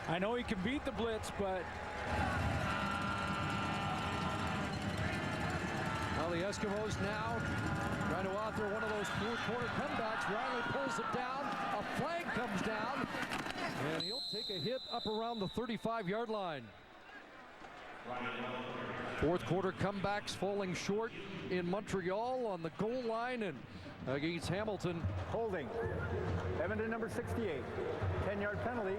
I know he can beat the blitz, but Well, the Eskimos now trying to author one of those fourth-quarter comebacks. Riley pulls it down. A flag comes down, and he'll take a hit up around the 35-yard line. Fourth-quarter comebacks falling short in Montreal on the goal line and against Hamilton. Holding. Edmonton number 68. 10-yard penalty.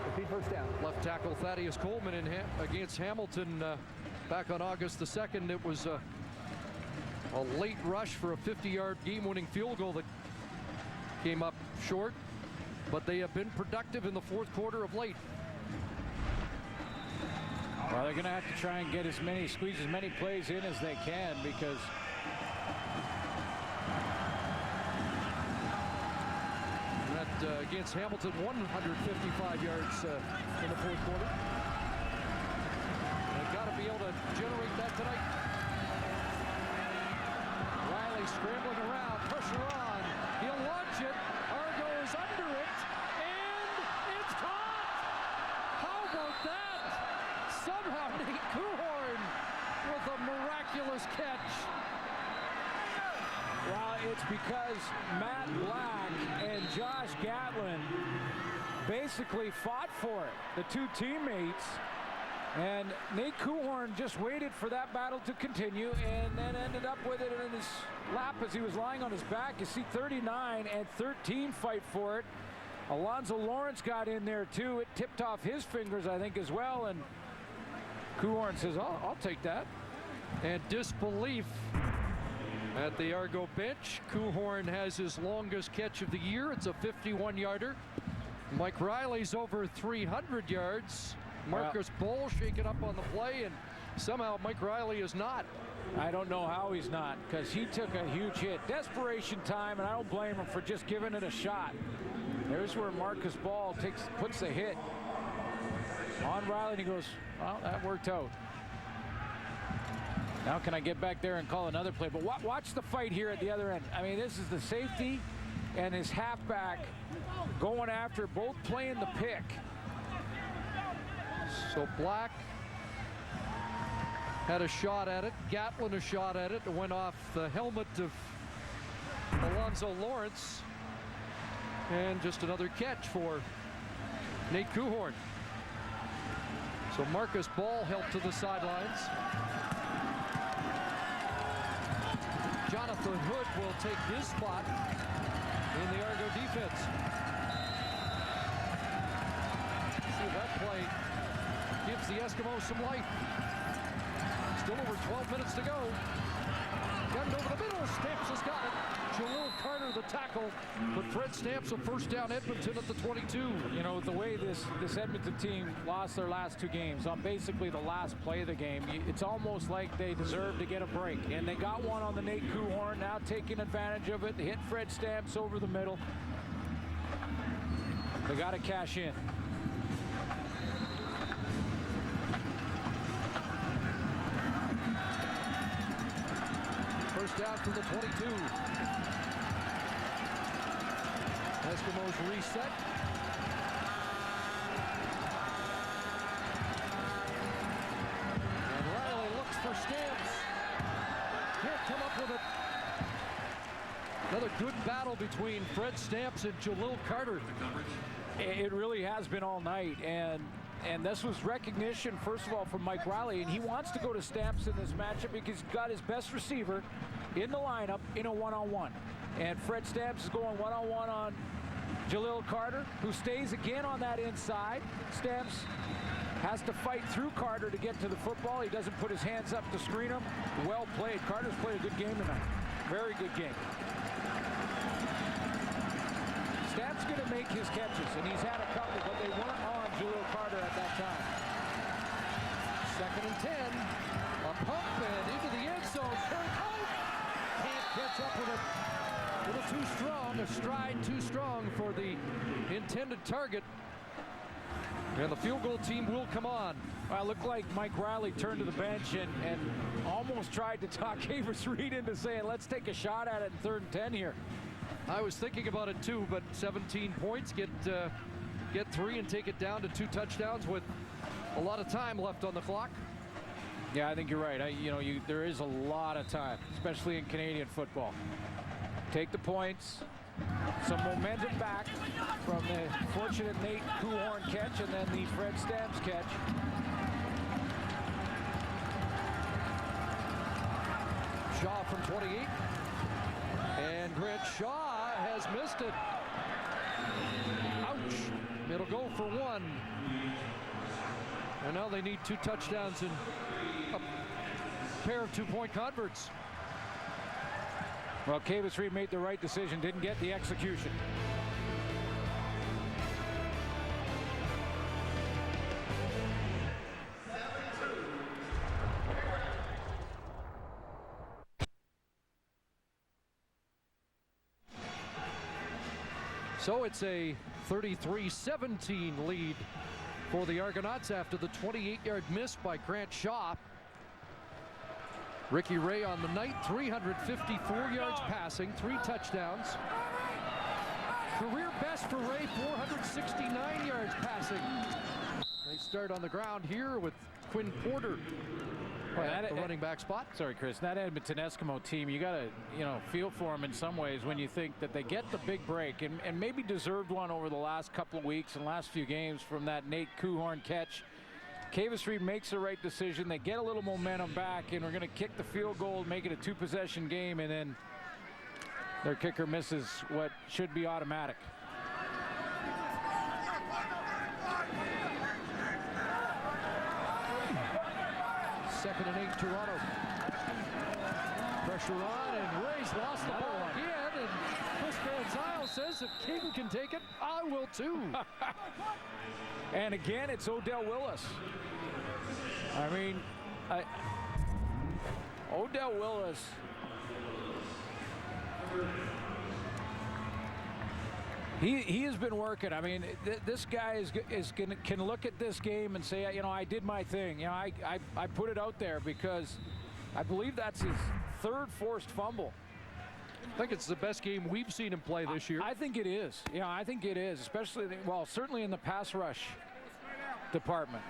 Repeat first down. Left tackle Thaddeus Coleman against Hamilton back on August the 2nd. It was a late rush for a 50-yard game-winning field goal that came up short, but they have been productive in the fourth quarter of late. Well, they're going to have to try and squeeze as many plays in as they can, because that against Hamilton, 155 yards in the fourth quarter. They've got to be able to generate that tonight. Riley scrambling around, pressure on. He'll launch it. Argo is under it, and it's caught. How about that? Somehow Nate Kuhorn with a miraculous catch. well, it's because Matt Black and Josh Gatlin basically fought for it, the two teammates. And Nate Kuhorn just waited for that battle to continue and then ended up with it in his lap as he was lying on his back. You see 39 and 13 fight for it. Alonzo Lawrence got in there too. It tipped off his fingers, I think, as well. And Kuhorn says, I'll take that. And disbelief at the Argo bench. Kuhorn has his longest catch of the year. It's a 51-yarder. Mike Riley's over 300 yards. Marcus Bull shaken up on the play, and somehow Mike Riley is not. I don't know how he's not, because he took a huge hit. Desperation time, and I don't blame him for just giving it a shot. There's where Marcus Ball puts the hit on Riley, and he goes, well, that worked out. Now can I get back there and call another play? But watch the fight here at the other end. I mean, this is the safety and his halfback going after, both playing the pick. So Black had a shot at it. Gatlin a shot at it. It went off the helmet of Alonzo Lawrence. And just another catch for Nate Kuhorn. So Marcus Ball helped to the sidelines. Jonathan Hood will take his spot in the Argo defense. See, that play gives the Eskimos some life. Still over 12 minutes to go. Gunned over the middle. Stamps has got it. Jalil Carter the tackle, but Fred Stamps a first down. Edmonton at the 22. You know, the way this Edmonton team lost their last two games on basically the last play of the game, it's almost like they deserve to get a break. And they got one on the Nate Kuhorn, now taking advantage of it. They hit Fred Stamps over the middle. They got to cash in. First down from the 22. Eskimos reset. And Riley looks for Stamps. Can't come up with it. Another good battle between Fred Stamps and Jalil Carter. It really has been all night, and this was recognition, first of all, from Mike Riley, and he wants to go to Stamps in this matchup because he's got his best receiver in the lineup in a one-on-one. And Fred Stamps is going one-on-one on Jalil Carter, who stays again on that inside. Stamps has to fight through Carter to get to the football. He doesn't put his hands up to screen him. Well played. Carter's played a good game tonight. Very good game. Stamps going to make his catches, and he's had a couple, but they weren't on Jalil Carter at that time. 2nd and 10. A pump and into the end zone. Can't catch up with it. A little too strong. A stride too strong for the intended target. And the field goal team will come on. Well, it looked like Mike Riley turned to the bench and almost tried to talk Havers Reed into saying, let's take a shot at it in 3rd and 10 here. I was thinking about it too, but 17 points get get 3 and take it down to 2 touchdowns with a lot of time left on the clock. Yeah, I think you're right. There is a lot of time, especially in Canadian football. Take the points, some momentum back from the fortunate Nate Kuhorn catch and then the Fred Stamps catch. Shaw from 28. And Grant Shaw has missed it. Ouch. It'll go for 1. And now they need 2 touchdowns and a pair of 2-point converts. Well, Kavis Reed made the right decision, didn't get the execution. So it's a 33-17 lead for the Argonauts after the 28-yard miss by Grant Shaw. Ricky Ray on the night, 354 yards passing, 3 touchdowns. Career best for Ray, 469 yards passing. They start on the ground here with Quinn Porter at the running back spot. Sorry, Chris. That Edmonton Eskimo team, you got to, feel for them in some ways when you think that they get the big break and maybe deserved one over the last couple of weeks and last few games from that Nate Kuhorn catch. Kavis Reed makes the right decision. They get a little momentum back, and we're going to kick the field goal, make it a 2-possession game, and then their kicker misses what should be automatic. Second and 8, Toronto. Pressure on, and Ray's lost the ball again, and Chris Van Zyl says if King can take it, I will too. And again, it's Odell Willis. I mean, Odell Willis. He has been working. I mean, this guy can look at this game and say, I did my thing. I put it out there because I believe that's his 3rd forced fumble. I think it's the best game we've seen him play this year. I think it is. I think it is, especially, certainly in the pass rush department.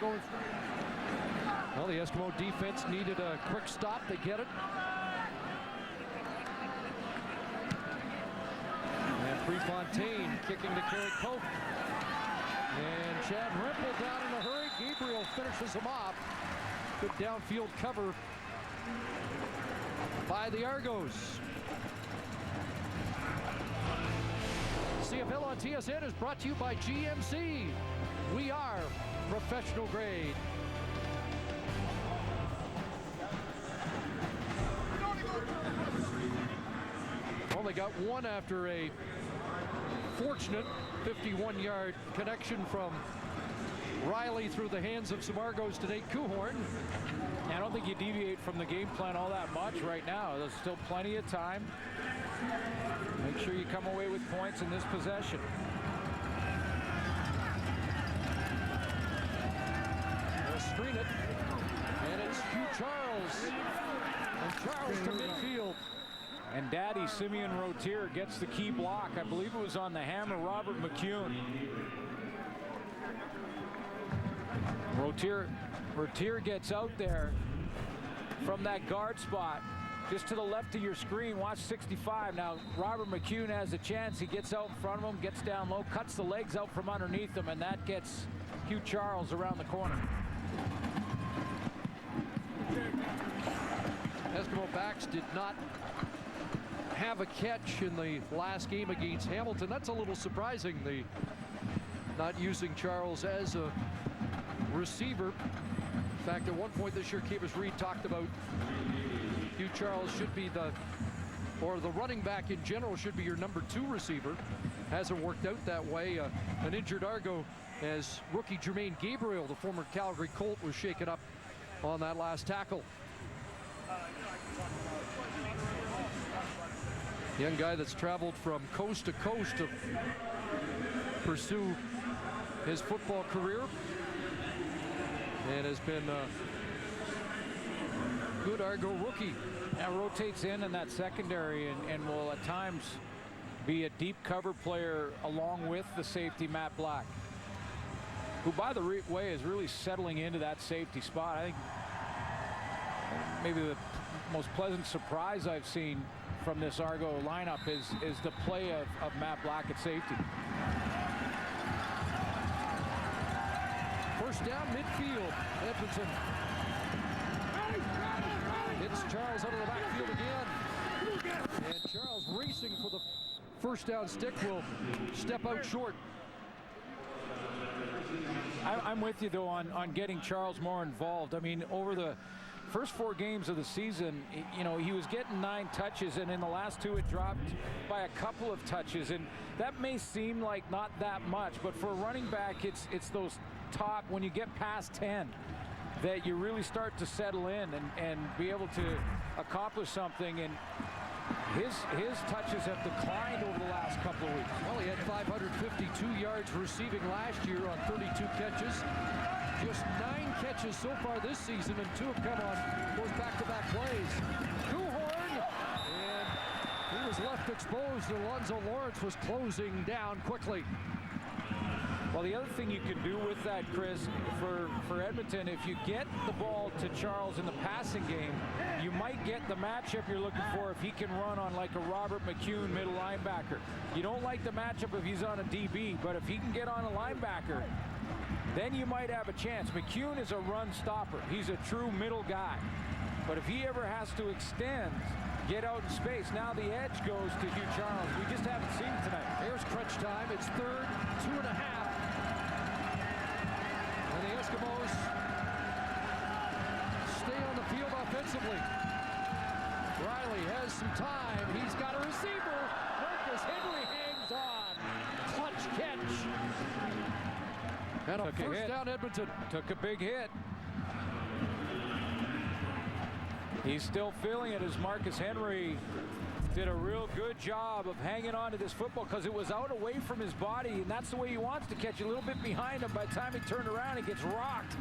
Well, the Eskimo defense needed a quick stop. They get it. And Prefontaine kicking to Kerry Cope. And Chad Rimple down in a hurry. Gabriel finishes him off. Good downfield cover by the Argos. CFL on TSN is brought to you by GMC. We are professional grade. Only got 1 after a fortunate 51-yard connection from Riley through the hands of some Argos to Nate Kuhorn. I don't think you deviate from the game plan all that much right now. There's still plenty of time. Make sure you come away with points in this possession. They'll screen it, and it's Hugh Charles. And Charles to midfield. And Daddy Simeon Rotier gets the key block. I believe it was on the hammer, Robert McCune. Rotier gets out there from that guard spot. Just to the left of your screen, watch 65. Now, Robert McCune has a chance. He gets out in front of him, gets down low, cuts the legs out from underneath him, and that gets Hugh Charles around the corner. Eskimo backs did not have a catch in the last game against Hamilton. That's a little surprising, the not using Charles as a receiver. In fact, at one point this year, Kavis Reed talked about Hugh Charles should be the running back in general should be your number 2 receiver. Hasn't worked out that way. An injured Argo as rookie Jermaine Gabriel, the former Calgary Colt, was shaken up on that last tackle. Young guy that's traveled from coast to coast to pursue his football career and has been a good Argo rookie. Now rotates in that secondary and will at times be a deep cover player along with the safety Matt Black, who, by the way, is really settling into that safety spot. I think maybe the most pleasant surprise I've seen from this Argo lineup is the play of Matt Black at safety. First down midfield, Edmonton. Hits Charles out of the backfield again. And Charles, racing for the first down stick, will step out short. I'm with you, though, on getting Charles more involved. I mean, over the first 4 games of the season, you know, he was getting 9 touches, and in the last 2 it dropped by a couple of touches. And that may seem like not that much, but for a running back, it's those top, when you get past 10, that you really start to settle in and be able to accomplish something. And his touches have declined over the last couple of weeks. Well, he had 552 yards receiving last year on 32 catches. Just 9 catches so far this season, and 2 have come on those back-to-back plays. Kuhorn, and he was left exposed. Alonzo Lawrence was closing down quickly. Well, the other thing you can do with that, Chris, for Edmonton, if you get the ball to Charles in the passing game, you might get the matchup you're looking for if he can run on like a Robert McCune middle linebacker. You don't like the matchup if he's on a DB, but if he can get on a linebacker, then you might have a chance. McCune is a run stopper. He's a true middle guy. But if he ever has to extend, get out in space, now the edge goes to Hugh Charles. We just haven't seen it tonight. Here's crunch time. It's 3rd, 2.5. And the Eskimos stay on the field offensively. Riley has some time. He's got a receiver. Marcus Henry hangs on. Clutch catch. And a first down, Edmonton. Took a big hit. He's still feeling it as Marcus Henry did a real good job of hanging on to this football because it was out away from his body, and that's the way he wants to catch, a little bit behind him. By the time he turned around, he gets rocked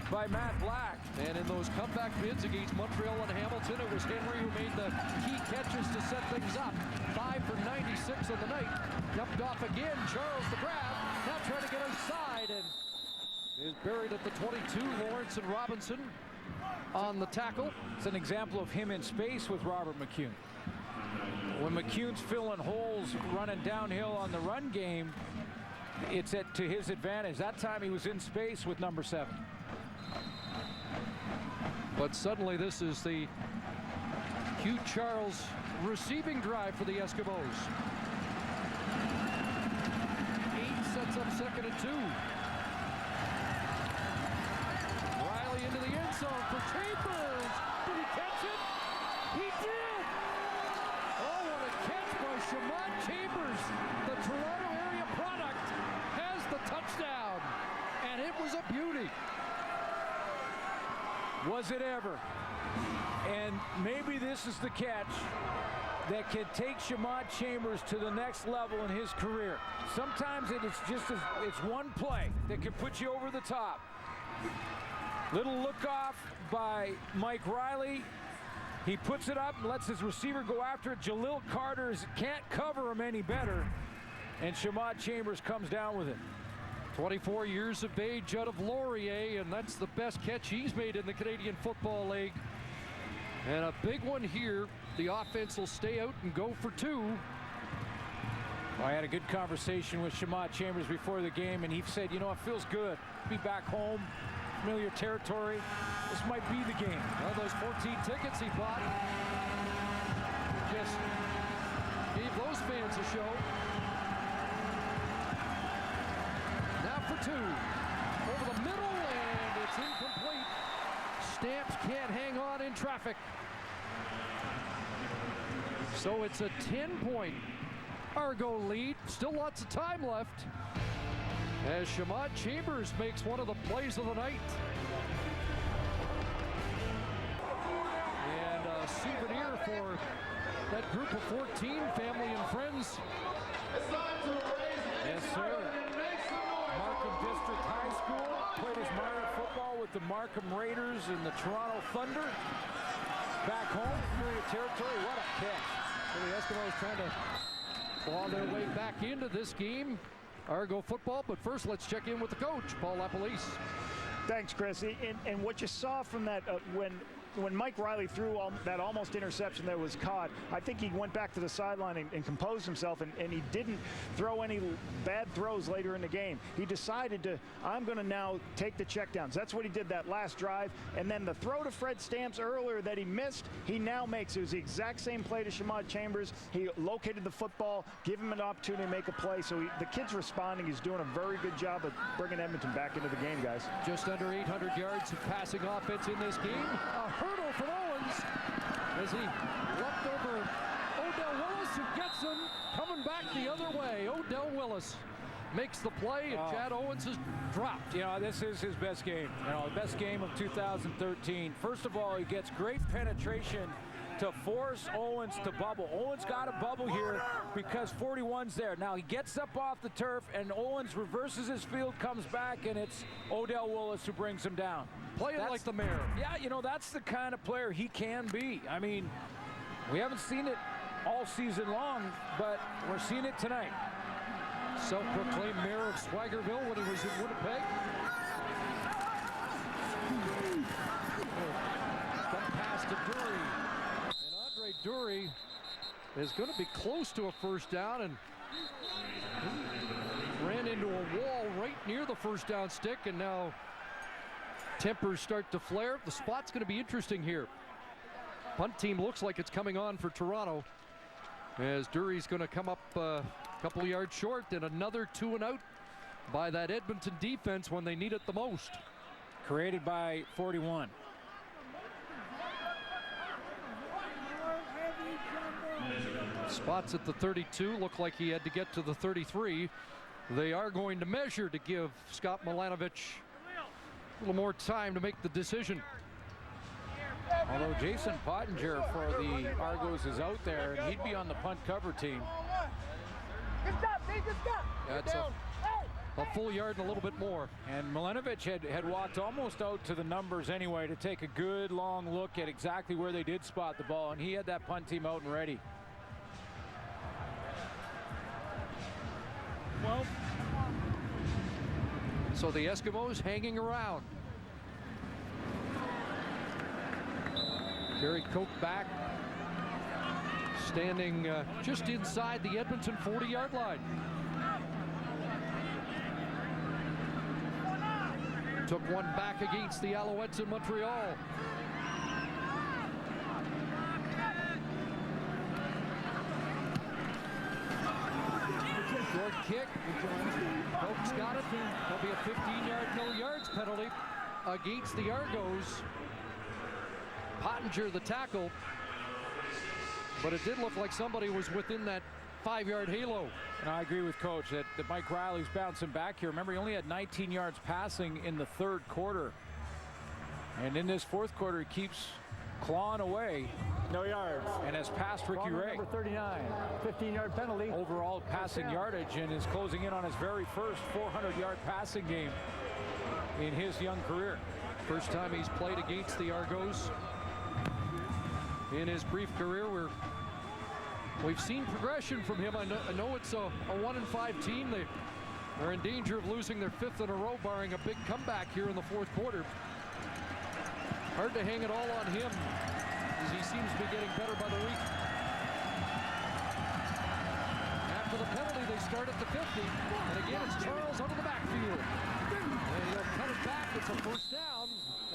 by Matt Black. And in those comeback bids against Montreal and Hamilton, it was Henry who made the key catches to set things up. 5 for 96 on the night. Dumped off again. Charles the grab. Now trying to get outside and is buried at the 22. Lawrence and Robinson on the tackle. It's an example of him in space with Robert McCune. When McCune's filling holes running downhill on the run game, it's to his advantage. That time he was in space with number 7. But suddenly this is the Hugh Charles receiving drive for the Eskimos. 8 sets up 2nd and 2. Riley into the end zone for Chambers. Did he catch it? He did! Oh, what a catch by Shamon Chambers. The Toronto area product has the touchdown. And it was a beauty. Was it ever? And maybe this is the catch that can take Shamon Chambers to the next level in his career. Sometimes it's one play that can put you over the top. Little look off by Mike Riley. He puts it up and lets his receiver go after it. Jalil Carter can't cover him any better. And Shamon Chambers comes down with it. 24 years of age out of Laurier, and that's the best catch he's made in the Canadian Football League. And a big one here. The offense will stay out and go for 2. I had a good conversation with Shamon Chambers before the game, and he said, you know, it feels good to be back home, familiar territory. This might be the game. Well, those 14 tickets he bought just gave those fans a show. Now for 2. Over the middle, and it's incomplete. Stamps can't hang on in traffic. So it's a 10-point Argo lead. Still lots of time left as Shamon Chambers makes one of the plays of the night. And a souvenir for that group of 14, family and friends. Yes, sir. Markham District High School played his minor football with the Markham Raiders and the Toronto Thunder. Back home, familiar territory. What a catch. So the Eskimos trying to claw their way back into this game. Argo football, but first let's check in with the coach, Paul LaPolice. Thanks, Chris. And what you saw from that when Mike Riley threw that almost interception that was caught, I think he went back to the sideline and composed himself, and he didn't throw any bad throws later in the game. He decided to, I'm going to now take the checkdowns. That's what he did that last drive. And then the throw to Fred Stamps earlier that he missed, he now makes. It was the exact same play to Shamad Chambers. He located the football, give him an opportunity to make a play. So the kid's responding. He's doing a very good job of bringing Edmonton back into the game, guys. Just under 800 yards of passing offense in this game. Hurdle for Owens as he leapt over Odell Willis, who gets him coming back the other way. Odell Willis makes the play, and Chad Owens is dropped. You know, this is his best game. You know, the best game of 2013. First of all, he gets great penetration to force Owens to bubble. Owens got a bubble here because 41's there. Now he gets up off the turf, and Owens reverses his field, comes back, and it's Odell Willis who brings him down. Playing like the mayor. Yeah, you know, that's the kind of player he can be. I mean, we haven't seen it all season long, but we're seeing it tonight. Self-proclaimed mayor of Swaggerville when he was in Winnipeg. Come past to Dury. And Andre Dury is going to be close to a first down, and ran into a wall right near the first down stick, and now tempers start to flare. The spot's going to be interesting here. Punt team looks like it's coming on for Toronto, as Dury's going to come up a couple of yards short, and another 2 and out by that Edmonton defense when they need it the most. Created by 41. Spots at the 32. Look like he had to get to the 33. They are going to measure to give Scott Milanovic a little more time to make the decision. Although Jason Pottinger for the Argos is out there, and he'd be on the punt cover team. That's a full yard and a little bit more. And Milanovic had walked almost out to the numbers anyway to take a good long look at exactly where they did spot the ball, and he had that punt team out and ready. Well, so the Eskimos hanging around. Gary Koch back, standing just inside the Edmonton 40-yard line. Took one back against the Alouettes in Montreal. Short kick. Koch's got it. There'll be a 15-yard no yards penalty against the Argos. Pottinger the tackle, but it did look like somebody was within that 5-yard halo. And I agree with Coach that Mike Riley's bouncing back here. Remember, he only had 19 yards passing in the third quarter. And in this fourth quarter, he keeps clawing away. No yards. And has passed Ricky Ray. Number 39, 15-yard penalty. Overall passing yardage, and is closing in on his very first 400-yard passing game in his young career. First time he's played against the Argos in his brief career. We've seen progression from him. I know it's a 1-5 team. They're in danger of losing their 5th in a row, barring a big comeback here in the fourth quarter. Hard to hang it all on him, as he seems to be getting better by the week. After the penalty, they start at the 50. And again, it's Charles out of the backfield. And he'll cut it back. It's a first down.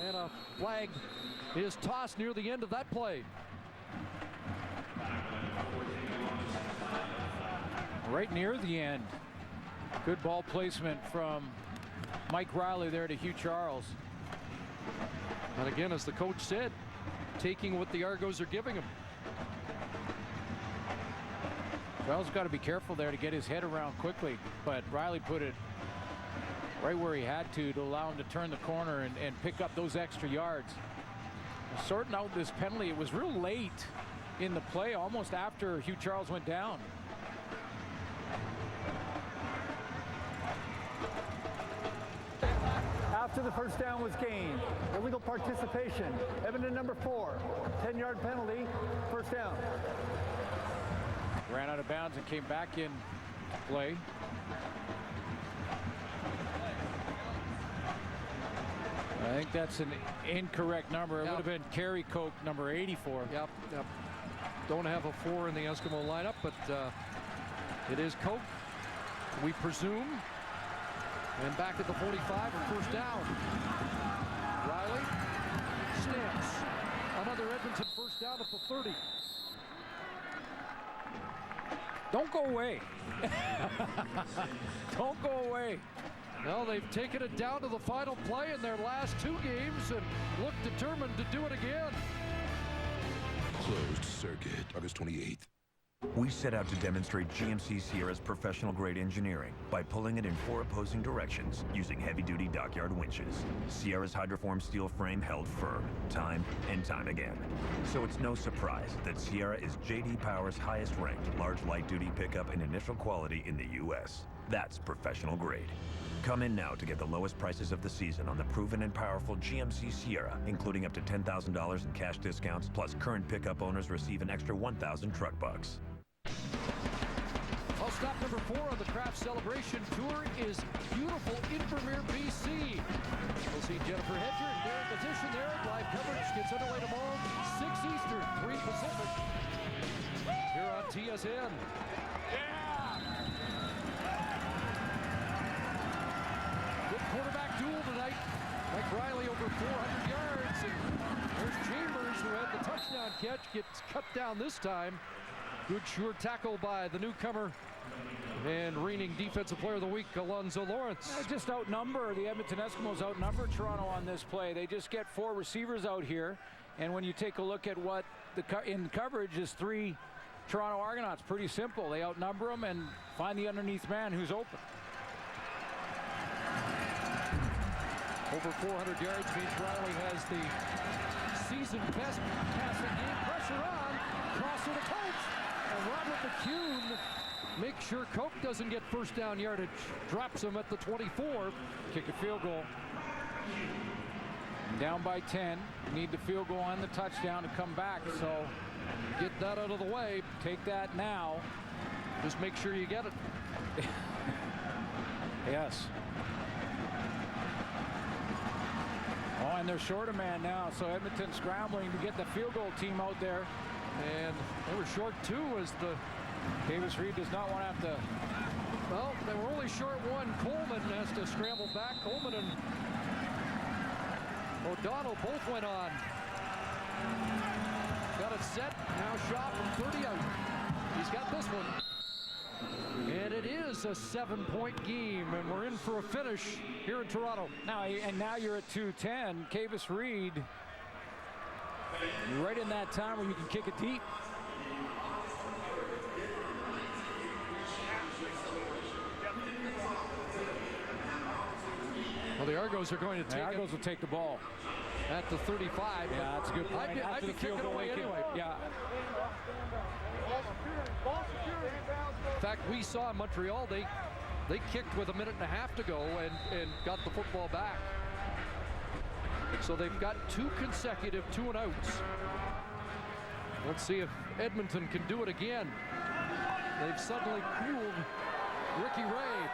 And a flag is tossed near the end of that play. Right near the end. Good ball placement from Mike Riley there to Hugh Charles. And again, as the coach said, taking what the Argos are giving him. Charles got to be careful there to get his head around quickly, but Riley put it right where he had to allow him to turn the corner and pick up those extra yards. Sorting out this penalty, it was real late in the play, almost after Hugh Charles went down. After the first down was gained, illegal participation. Edmonton number 4, 10-yard penalty, first down. Ran out of bounds and came back in to play. I think that's an incorrect number. It would have been Kerry Coke, number 84. Yep. Don't have a 4 in the Eskimo lineup, but it is Coke, we presume. And back at the 45 and first down. Riley snaps. Another Edmonton first down at the 30. Don't go away. Don't go away. Well, they've taken it down to the final play in their last 2 games and look determined to do it again. Closed circuit, August 28th. We set out to demonstrate GMC Sierra's professional-grade engineering by pulling it in 4 opposing directions using heavy-duty dockyard winches. Sierra's hydroform steel frame held firm, time and time again. So it's no surprise that Sierra is J.D. Power's highest-ranked large light-duty pickup in initial quality in the U.S. That's professional grade. Come in now to get the lowest prices of the season on the proven and powerful GMC Sierra, including up to $10,000 in cash discounts, plus current pickup owners receive an extra 1,000 truck bucks. Well, stop number 4 on the Craft Celebration Tour is beautiful Invermere, BC. We'll see Jennifer Hedger and Derek Position there. Live coverage gets underway tomorrow, 6 Eastern, 3 Pacific. Here on TSN. Good quarterback duel tonight. Mike Riley over 400 yards. And there's Chambers, who had the touchdown catch, gets cut down this time. Good sure tackle by the newcomer and reigning Defensive Player of the Week, Alonzo Lawrence. Just outnumber, the Edmonton Eskimos outnumber Toronto on this play. They just get 4 receivers out here. And when you take a look at what in coverage is 3 Toronto Argonauts, pretty simple. They outnumber them and find the underneath man who's open. Over 400 yards means Riley has the season best passing game. Pressure on, crosser to Coates, and Robert McCune makes sure Coke doesn't get first down yardage. Drops him at the 24. Kick a field goal. Down by 10. Need the field goal on the touchdown to come back. So get that out of the way. Take that now. Just make sure you get it. Yes. Oh, and they're short a man now, so Edmonton scrambling to get the field goal team out there. And they were short too as the Davis Reed does not want to have to. Well, they were only short 1. Coleman has to scramble back. Coleman and O'Donnell both went on. Got it set. Now shot from 30 out. He's got this one. And it is a 7-point game, and we're in for a finish here in Toronto. Now you're at 210. Davis Reed, you're right in that time where you can kick it deep. Well, the Argos are going to take the Argos will take the ball at the 35. Yeah, that's a good point. I'd be kicking away anyway. Yeah. In fact, we saw in Montreal, they kicked with 1.5 minutes to go and got the football back. So they've got 2 consecutive 2-and-outs. Let's see if Edmonton can do it again. They've suddenly cooled Ricky Ray.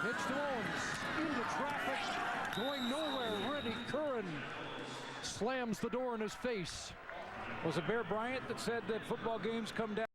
Pitch to Owens, into traffic, going nowhere. Rennie Curran slams the door in his face. Was it Bear Bryant that said that football games come down